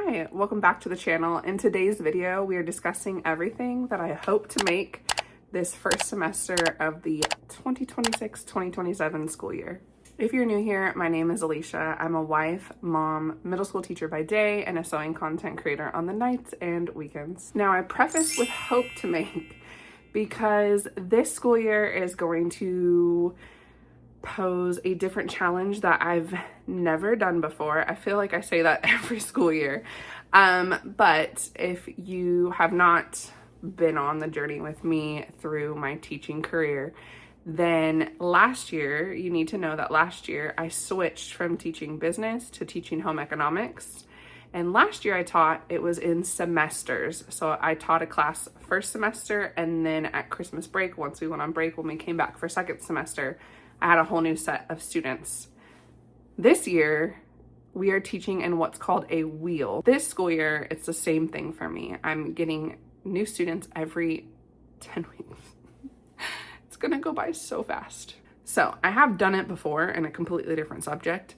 Hi, welcome back to the channel. In today's video, we are discussing everything that I hope to make this first semester of the 2026-2027 school year. If you're new here, my name is Alisha. I'm a wife, mom, middle school teacher by day, and a sewing content creator on the nights and weekends. Now, I preface with hope to make because this school year is going to pose a different challenge that I've never done before. I feel like I say that every school year. But if you have not been on the journey with me through my teaching career, then last year, you need to know that last year I switched from teaching business to teaching home economics. And last year I taught, it was in semesters. So I taught a class first semester, and then at Christmas break, once we went on break, when we came back for second semester, I had a whole new set of students. This year, we are teaching in what's called a wheel. This school year, it's the same thing for me. I'm getting new students every 10 weeks. It's gonna go by so fast. So I have done it before in a completely different subject,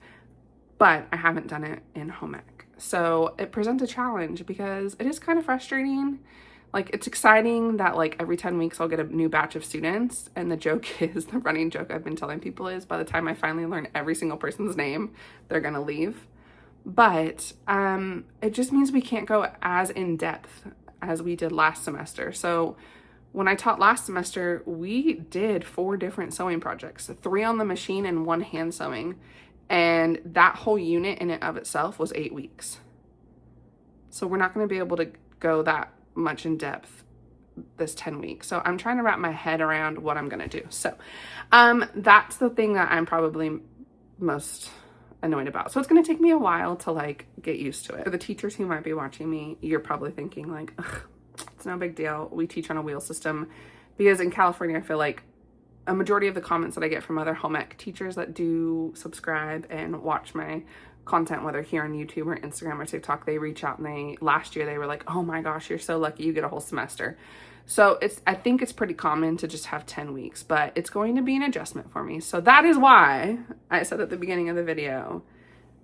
but I haven't done it in home ec. So it presents a challenge because it is kind of frustrating. Like, it's exciting that like every 10 weeks I'll get a new batch of students. And the joke is, the running joke I've been telling people is, by the time I finally learn every single person's name, they're gonna leave. But it just means we can't go as in depth as we did last semester. So when I taught last semester, we did 4 different sewing projects, 3 on the machine and 1 hand sewing. And that whole unit in and of itself was 8 weeks. So we're not gonna be able to go that much in depth this 10 weeks. So I'm trying to wrap my head around what I'm gonna do. So that's the thing that I'm probably most annoyed about. So it's gonna take me a while to like get used to it. For the teachers who might be watching me, you're probably thinking like, ugh, it's no big deal. We teach on a wheel system. Because in California, I feel like a majority of the comments that I get from other home ec teachers that do subscribe and watch my content, whether here on YouTube or Instagram or TikTok, they reach out and last year they were like, oh my gosh, you're so lucky you get a whole semester. So I think it's pretty common to just have 10 weeks, but it's going to be an adjustment for me. So that is why I said at the beginning of the video,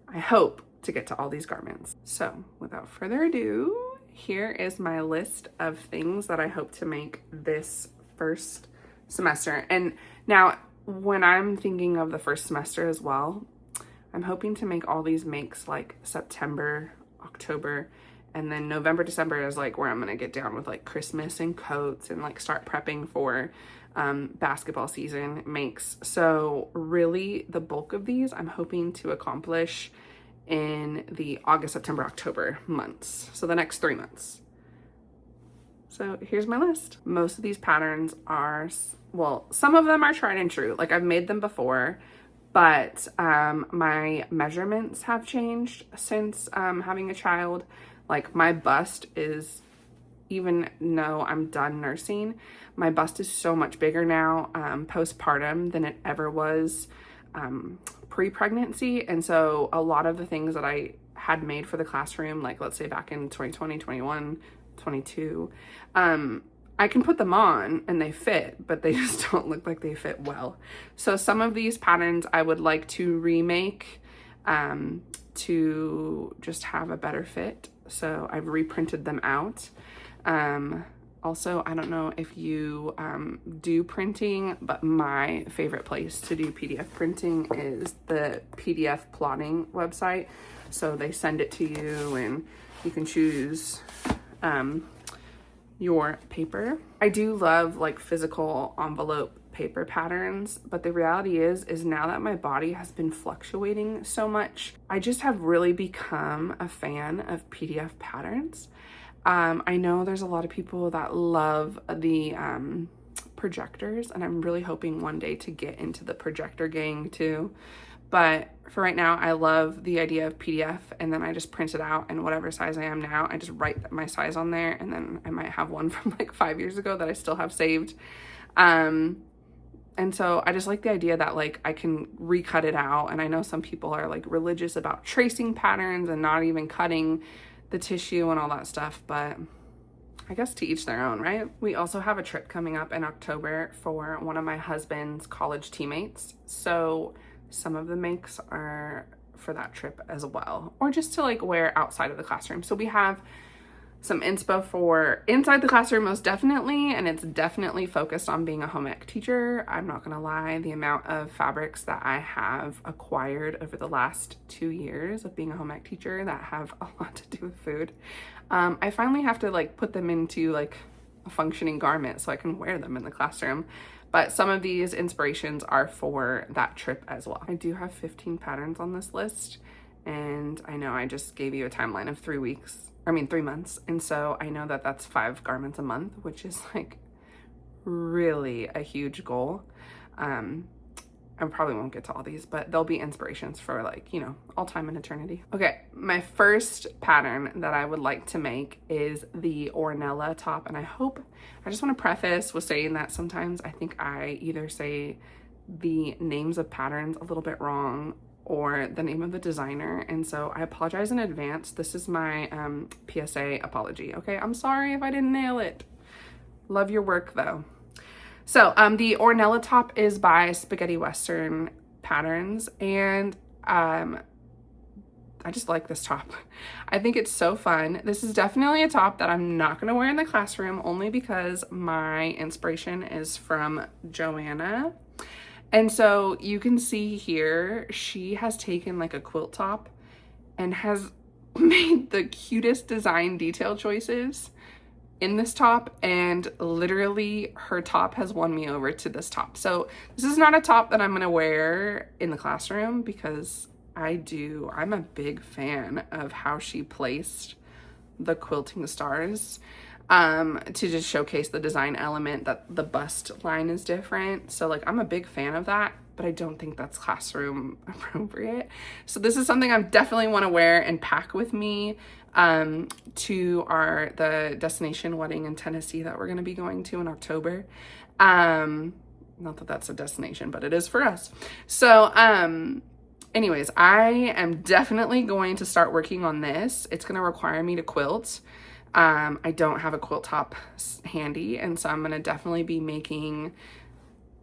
I hope to get to all these garments. So without further ado, here is my list of things that I hope to make this first semester. And now when I'm thinking of the first semester as well, I'm hoping to make all these makes like September, October, and then November, December is like where I'm gonna get down with like Christmas and coats and like start prepping for basketball season makes. So really the bulk of these I'm hoping to accomplish in the August, September, October months. So the next 3 months. So here's my list. Most of these patterns are, well, some of them are tried and true. Like I've made them before, but my measurements have changed since having a child. Like my bust is, even though I'm done nursing, my bust is so much bigger now postpartum than it ever was pre-pregnancy. And so a lot of the things that I had made for the classroom, like let's say back in 2020, 21, 22, I can put them on and they fit, but they just don't look like they fit well. So some of these patterns I would like to remake to just have a better fit. So I've reprinted them out. Also, I don't know if you do printing, but my favorite place to do PDF printing is the PDF plotting website. So they send it to you and you can choose your paper. I do love like physical envelope paper patterns, but the reality is now that my body has been fluctuating so much, I just have really become a fan of PDF patterns. I know there's a lot of people that love the projectors, and I'm really hoping one day to get into the projector gang too. But for right now, I love the idea of PDF, and then I just print it out, and whatever size I am now, I just write my size on there, and then I might have one from like 5 years ago that I still have saved. And so I just like the idea that like I can recut it out. And I know some people are like religious about tracing patterns and not even cutting the tissue and all that stuff, but I guess to each their own, right? We also have a trip coming up in October for one of my husband's college teammates. So some of the makes are for that trip as well, or just to like wear outside of the classroom. So we have some inspo for inside the classroom, most definitely, and it's definitely focused on being a home ec teacher. I'm not gonna lie, the amount of fabrics that I have acquired over the last 2 years of being a home ec teacher that have a lot to do with food, I finally have to like put them into like a functioning garment so I can wear them in the classroom. But some of these inspirations are for that trip as well. I do have 15 patterns on this list, and I know I just gave you a timeline of 3 months. And so I know that that's 5 garments a month, which is like really a huge goal. I probably won't get to all these, but they'll be inspirations for like, you know, all time and eternity. Okay, my first pattern that I would like to make is the Ornella top. And I just want to preface with saying that sometimes I think I either say the names of patterns a little bit wrong or the name of the designer. And so I apologize in advance. This is my PSA apology, okay? I'm sorry if I didn't nail it. Love your work though. So the Ornella top is by Spaghetti Western Patterns, and I just like this top. I think it's so fun. This is definitely a top that I'm not gonna wear in the classroom, only because my inspiration is from Joanna. And so you can see here, she has taken like a quilt top and has made the cutest design detail choices in this top, and literally her top has won me over to this top. So this is not a top that I'm gonna wear in the classroom because I'm a big fan of how she placed the quilting stars to just showcase the design element, that the bust line is different. So like I'm a big fan of that, but I don't think that's classroom appropriate. So this is something I definitely want to wear and pack with me to the destination wedding in Tennessee that we're going to be going to in October. Not that that's a destination, but it is for us. So anyways, I am definitely going to start working on this. It's going to require me to quilt. I don't have a quilt top handy, and so I'm going to definitely be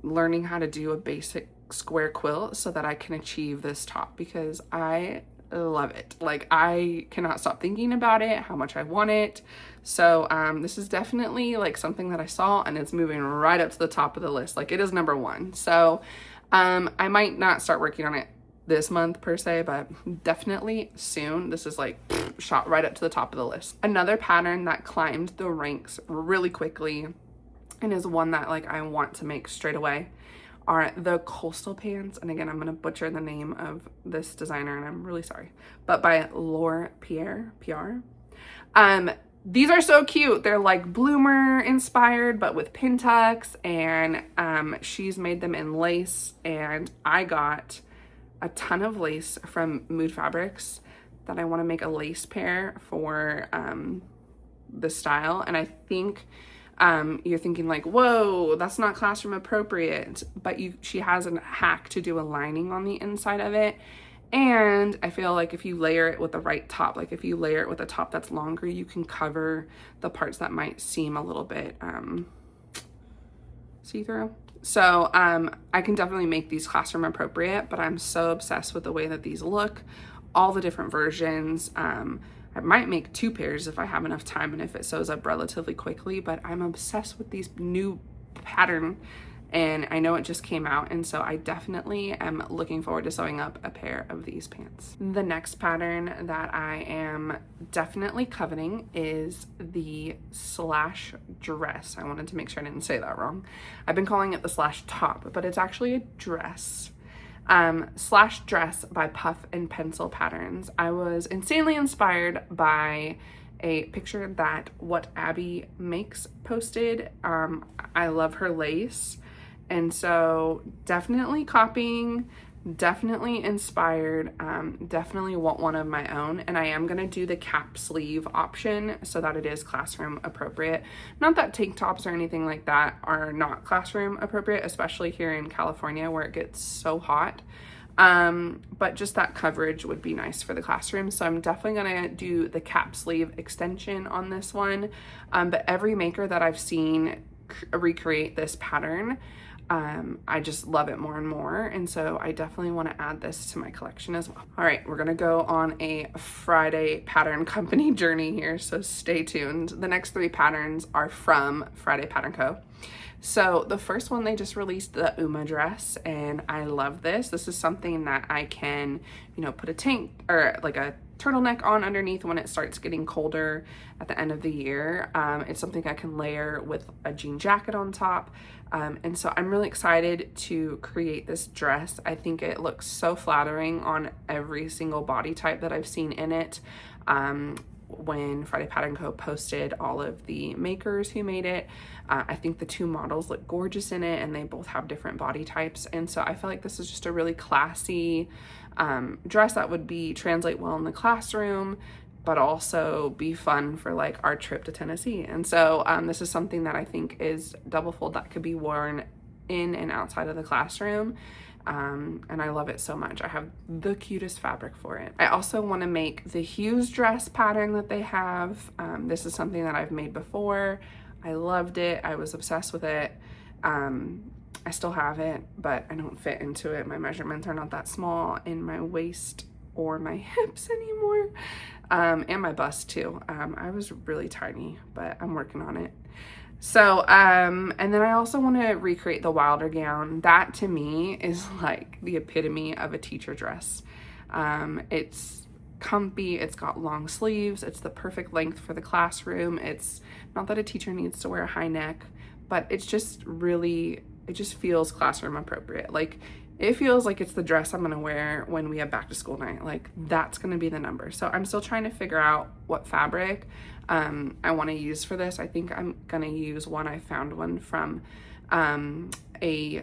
learning how to do a basic square quilt so that I can achieve this top, because I love it. Like I cannot stop thinking about it, how much I want it. So this is definitely like something that I saw, and it's moving right up to the top of the list. Like it is number 1. So I might not start working on it this month per se, but definitely soon. This is like shot right up to the top of the list. Another pattern that climbed the ranks really quickly and is one that like I want to make straight away are the coastal pants. And again, I'm gonna butcher the name of this designer and I'm really sorry, but by Laure Pierre. These are so cute. They're like bloomer inspired, but with pin tucks, and she's made them in lace, and I got a ton of lace from Mood Fabrics that I want to make a lace pair for the style. And I think you're thinking like, whoa, that's not classroom appropriate, but she has a hack to do a lining on the inside of it. And I feel like if you layer it with the right top, like if you layer it with a top that's longer, you can cover the parts that might seem a little bit see-through. So I can definitely make these classroom appropriate, but I'm so obsessed with the way that these look, all the different versions. I might make 2 pairs if I have enough time and if it sews up relatively quickly, but I'm obsessed with these new pattern, and I know it just came out, and so I definitely am looking forward to sewing up a pair of these pants. The next pattern that I am definitely coveting is the slash dress. I wanted to make sure I didn't say that wrong. I've been calling it the slash top, but it's actually a dress. Slash dress by Puff and Pencil Patterns. I was insanely inspired by a picture that What Abby Makes posted. I love her lace, and so definitely copying, definitely inspired, definitely want one of my own. And I am gonna do the cap sleeve option so that it is classroom appropriate. Not that tank tops or anything like that are not classroom appropriate, especially here in California where it gets so hot. But just that coverage would be nice for the classroom. So I'm definitely gonna do the cap sleeve extension on this one. But every maker that I've seen recreate this pattern I just love it more and more. And so I definitely want to add this to my collection as well. All right, we're going to go on a Friday pattern company journey here. So stay tuned. The next 3 patterns are from Friday Pattern Co. So the first one, they just released the Uma dress, and I love this. This is something that I can, put a tank or like a turtleneck on underneath when it starts getting colder at the end of the year. It's something I can layer with a jean jacket on top. And so I'm really excited to create this dress. I think it looks so flattering on every single body type that I've seen in it. When Friday Pattern Co. posted all of the makers who made it, I think the 2 models look gorgeous in it, and they both have different body types. And so I feel like this is just a really classy dress that would translate well in the classroom, but also be fun for like our trip to Tennessee. And so this is something that I think is double fold that could be worn in and outside of the classroom. And I love it so much. I have the cutest fabric for it. I also want to make the Hughes dress pattern that they have. This is something that I've made before. I loved it. I was obsessed with it. I still have it, but I don't fit into it. My measurements are not that small in my waist or my hips anymore, and my bust too. I was really tiny, but I'm working on it. So, and then I also want to recreate the Wilder gown. That to me is like the epitome of a teacher dress. It's comfy, it's got long sleeves, it's the perfect length for the classroom. It's not that a teacher needs to wear a high neck, but it's just really, it just feels classroom appropriate. Like, it feels like it's the dress I'm gonna wear when we have back to school night. Like, that's gonna be the number. So I'm still trying to figure out what fabric I want to use for this. I think I'm gonna use one. I found one from a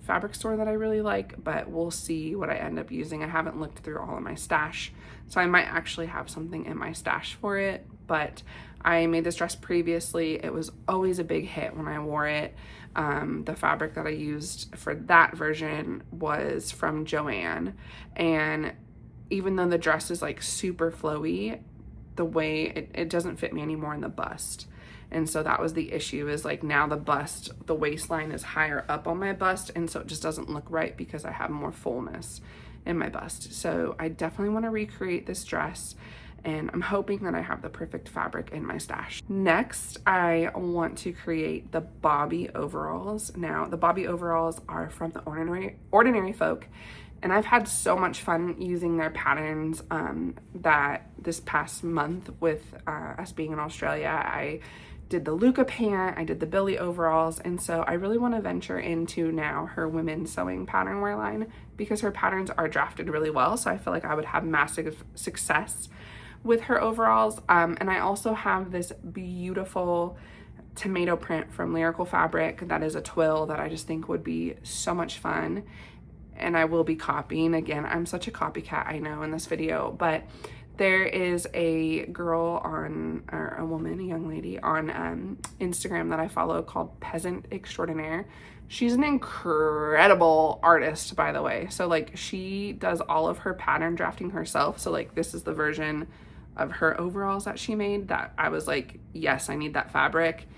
fabric store that I really like, but we'll see what I end up using. I haven't looked through all of my stash, so I might actually have something in my stash for it. But I made this dress previously. It was always a big hit when I wore it. The fabric that I used for that version was from Joann, and even though the dress is like super flowy, the way it doesn't fit me anymore in the bust. And so that was the issue, is like now the bust, the waistline is higher up on my bust, and so it just doesn't look right because I have more fullness in my bust. So I definitely want to recreate this dress, and I'm hoping that I have the perfect fabric in my stash. Next, I want to create the Bobby overalls. Now, the Bobby overalls are from the Ordinary Folk, and I've had so much fun using their patterns that this past month with us being in Australia, I did the Luca pant, I did the Billy overalls, and so I really want to venture into now her women's sewing pattern wear line, because her patterns are drafted really well, so I feel like I would have massive success with her overalls. And I also have this beautiful tomato print from Lyrical Fabric that is a twill that I just think would be so much fun, and I will be copying. Again, I'm such a copycat, I know, in this video, but there is a girl on, or a woman, a young lady on Instagram that I follow called Peasant Extraordinaire. She's an incredible artist, by the way. So like, she does all of her pattern drafting herself. So like, this is the version of her overalls that she made that I was like, yes, I need that fabric,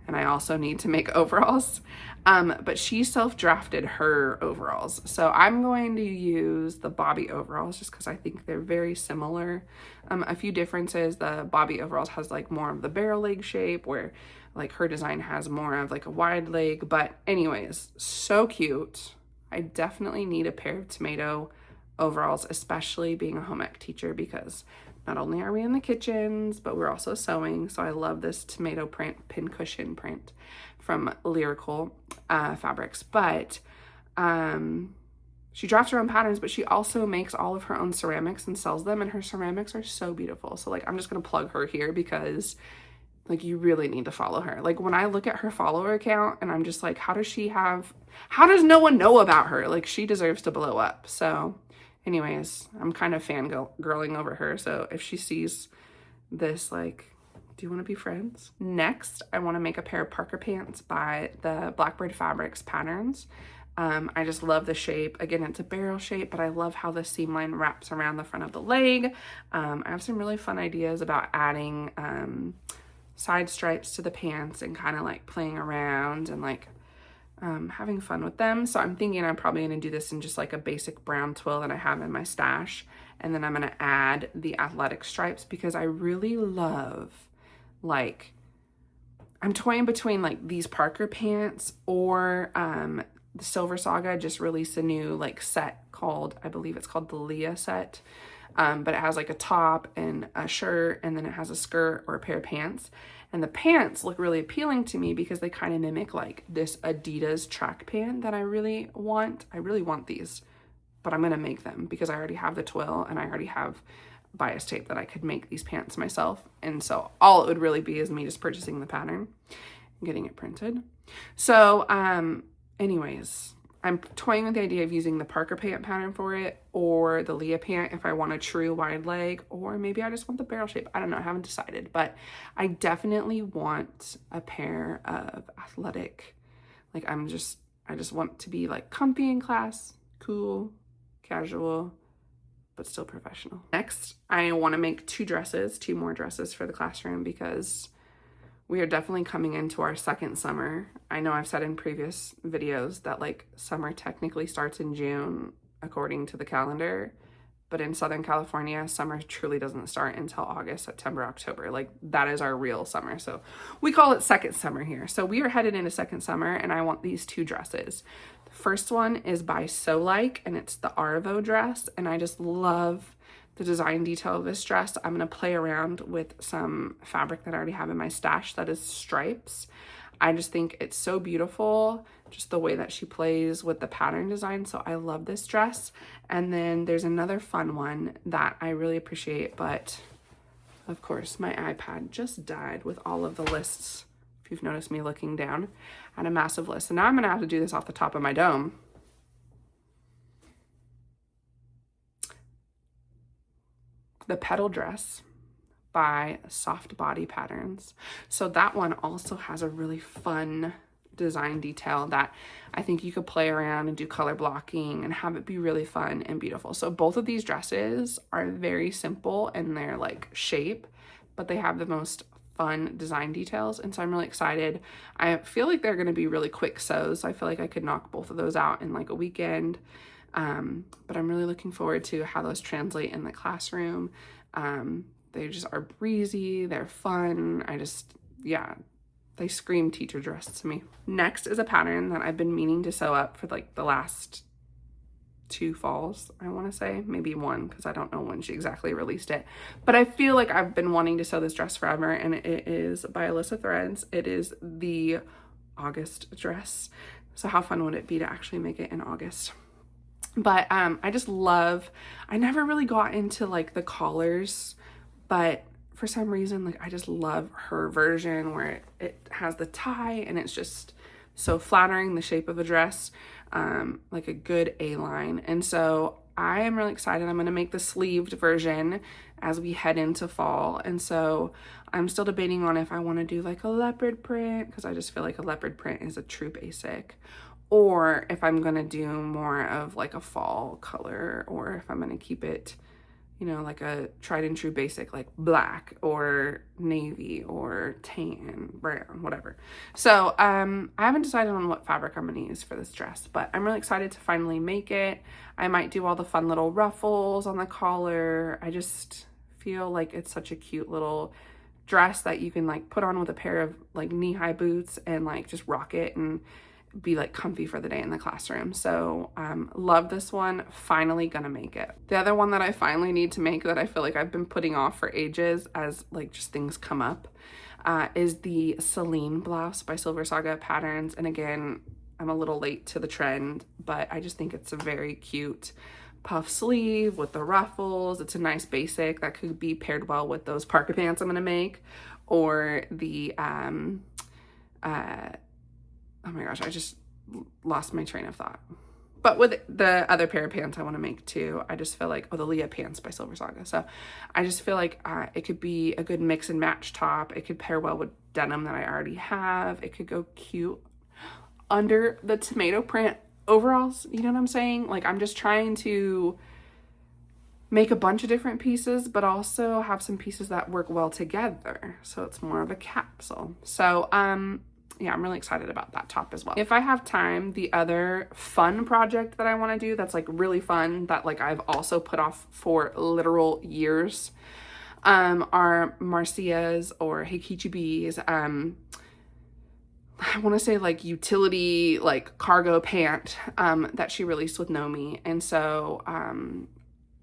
and I also need to make overalls. But she self-drafted her overalls. So I'm going to use the Bobby overalls just because I think they're very similar. A few differences: the Bobby overalls has like more of the barrel leg shape, where like her design has more of like a wide leg. But anyways, so cute. I definitely need a pair of tomato overalls, especially being a home ec teacher, because not only are we in the kitchens, but we're also sewing. So I love this tomato print, pincushion print from Lyrical Fabrics. But she drafts her own patterns, but she also makes all of her own ceramics and sells them, and her ceramics are so beautiful. So like, I'm just gonna plug her here because like, you really need to follow her. Like, when I look at her follower account and I'm just like, how does no one know about her? Like, she deserves to blow up. So anyways, I'm kind of fangirling over her. So if she sees this, like, do you want to be friends? Next, I want to make a pair of Parker pants by the Blackbird Fabrics patterns. I just love the shape. Again, it's a barrel shape, but I love how the seam line wraps around the front of the leg. I have some really fun ideas about adding side stripes to the pants and kind of like playing around and like having fun with them. So I'm thinking I'm probably going to do this in just like a basic brown twill that I have in my stash. And then I'm going to add the athletic stripes because I really love, like, I'm toying between like these Parker pants or the Silver Saga just released a new like set called, I believe it's called the Leah set. But it has like a top and a shirt, and then it has a skirt or a pair of pants. And the pants look really appealing to me because they kind of mimic like this Adidas track pant that I really want. I really want these, but I'm going to make them because I already have the twill and I already have bias tape that I could make these pants myself. And so all it would really be is me just purchasing the pattern and getting it printed. So, anyways, I'm toying with the idea of using the Parker pant pattern for it or the Leah pant if I want a true wide leg, or maybe I just want the barrel shape. I don't know. I haven't decided, but I definitely want a pair of athletic, like I just want to be like comfy in class, cool, casual, but still professional. Next, I want to make two more dresses for the classroom because we are definitely coming into our second summer. I know I've said in previous videos that like summer technically starts in June according to the calendar, but in Southern California, summer truly doesn't start until August, September, October. Like that is our real summer. So we call it second summer here. So we are headed into second summer and I want these two dresses. The first one is by So Like, and it's the Arvo dress. And I just love the design detail of this dress. I'm going to play around with some fabric that I already have in my stash that is stripes. I just think it's so beautiful, just the way that she plays with the pattern design. So I love this dress. And then there's another fun one that I really appreciate, but of course my iPad just died with all of the lists. If you've noticed me looking down at a massive list. And now I'm going to have to do this off the top of my dome. The Petal Dress by Soft Body Patterns. So that one also has a really fun design detail that I think you could play around and do color blocking and have it be really fun and beautiful. So both of these dresses are very simple in their like shape, but they have the most fun design details. And so I'm really excited. I feel like they're going to be really quick sews. I feel like I could knock both of those out in like a weekend. But I'm really looking forward to how those translate in the classroom. They just are breezy, they're fun. Yeah, they scream teacher dress to me. Next is a pattern that I've been meaning to sew up for like the last 2 falls, I want to say, maybe 1, because I don't know when she exactly released it, but I feel like I've been wanting to sew this dress forever, and it is by Alyssa Threads. It is the August dress. So how fun would it be to actually make it in August? But I just love, I never really got into like the collars, but for some reason, like I just love her version where it has the tie and it's just so flattering, the shape of a dress, like a good A-line. And so I am really excited. I'm going to make the sleeved version as we head into fall. And so I'm still debating on if I want to do like a leopard print, because I just feel like a leopard print is a true basic, or if I'm going to do more of like a fall color, or if I'm going to keep it, you know, like a tried and true basic, like black or navy or tan, brown, whatever. So I haven't decided on what fabric I'm going to use for this dress, but I'm really excited to finally make it. I might do all the fun little ruffles on the collar. I just feel like it's such a cute little dress that you can like put on with a pair of like knee-high boots and like just rock it and be like comfy for the day in the classroom. So love this one. Finally gonna make it. The other one that I finally need to make that I feel like I've been putting off for ages as like just things come up is the Celine blouse by Silver Saga Patterns. And again, I'm a little late to the trend, but I just think it's a very cute puff sleeve with the ruffles. It's a nice basic that could be paired well with those Parker pants I'm gonna make, or the oh my gosh, I just lost my train of thought. But with the other pair of pants I want to make too, I just feel like, oh, the Leah pants by Silver Saga. So I just feel like it could be a good mix and match top. It could pair well with denim that I already have. It could go cute under the tomato print overalls. You know what I'm saying? Like I'm just trying to make a bunch of different pieces, but also have some pieces that work well together. So it's more of a capsule. So yeah, I'm really excited about that top as well. If I have time, the other fun project that I want to do that's like really fun that like I've also put off for literal years are Marcia's or Hikichibi's I want to say like utility like cargo pant that she released with KnowMe. And so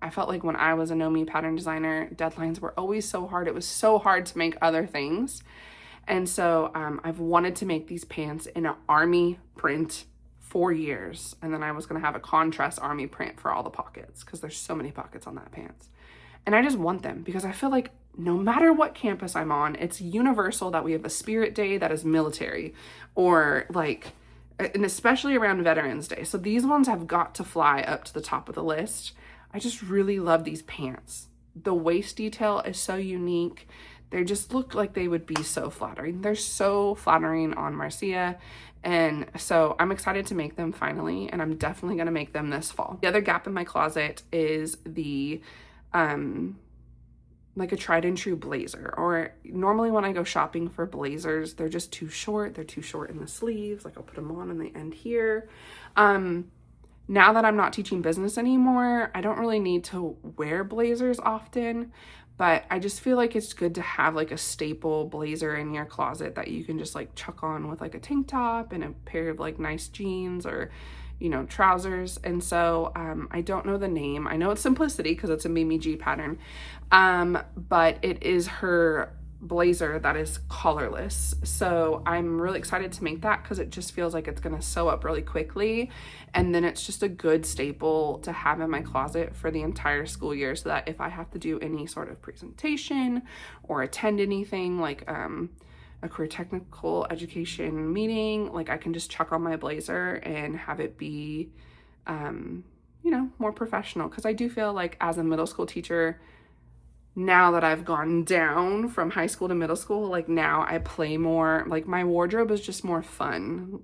I felt like when I was a KnowMe pattern designer, deadlines were always so hard. It was so hard to make other things. And so I've wanted to make these pants in an army print for years. And then I was going to have a contrast army print for all the pockets because there's so many pockets on that pants. And I just want them because I feel like no matter what campus I'm on, it's universal that we have a spirit day that is military or like, and especially around Veterans Day. So these ones have got to fly up to the top of the list. I just really love these pants. The waist detail is so unique. They just look like they would be so flattering. They're so flattering on Marcia. And so I'm excited to make them finally, and I'm definitely going to make them this fall. The other gap in my closet is the, like a tried and true blazer, or normally when I go shopping for blazers, they're just too short. They're too short in the sleeves. Like I'll put them on the end here. Now that I'm not teaching business anymore, I don't really need to wear blazers often, but I just feel like it's good to have like a staple blazer in your closet that you can just like chuck on with like a tank top and a pair of like nice jeans or, you know, trousers. And so I don't know the name. I know it's Simplicity because it's a Mimi G pattern, but it is her blazer that is collarless. So I'm really excited to make that because it just feels like it's gonna sew up really quickly, and then it's just a good staple to have in my closet for the entire school year, so that if I have to do any sort of presentation or attend anything like a career technical education meeting, like I can just chuck on my blazer and have it be you know, more professional. Because I do feel like as a middle school teacher, now that I've gone down from high school to middle school, like now I play more, like my wardrobe is just more fun.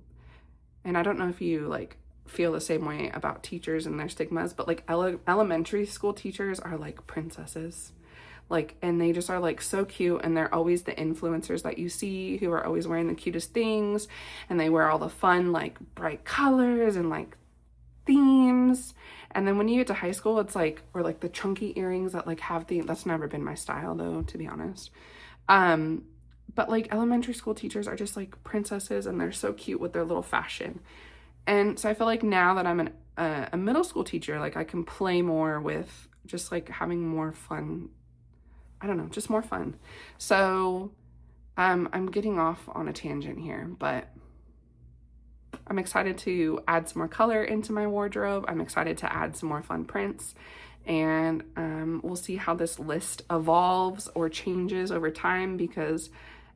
And I don't know if you like feel the same way about teachers and their stigmas, but like elementary school teachers are like princesses. Like, and they just are like so cute, and they're always the influencers that you see who are always wearing the cutest things, and they wear all the fun like bright colors and like themes. And then when you get to high school, it's like, or like the chunky earrings that like have the, that's never been my style though, to be honest. But like elementary school teachers are just like princesses, and they're so cute with their little fashion. And so I feel like now that I'm a middle school teacher, like I can play more with just like having more fun. I don't know, just more fun. So I'm getting off on a tangent here, but I'm excited to add some more color into my wardrobe. I'm excited to add some more fun prints, and we'll see how this list evolves or changes over time, because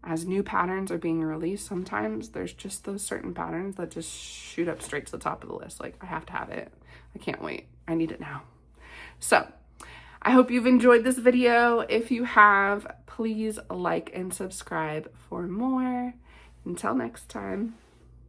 as new patterns are being released, sometimes there's just those certain patterns that just shoot up straight to the top of the list. Like I have to have it. I can't wait. I need it now. So I hope you've enjoyed this video. If you have, please like and subscribe for more. Until next time.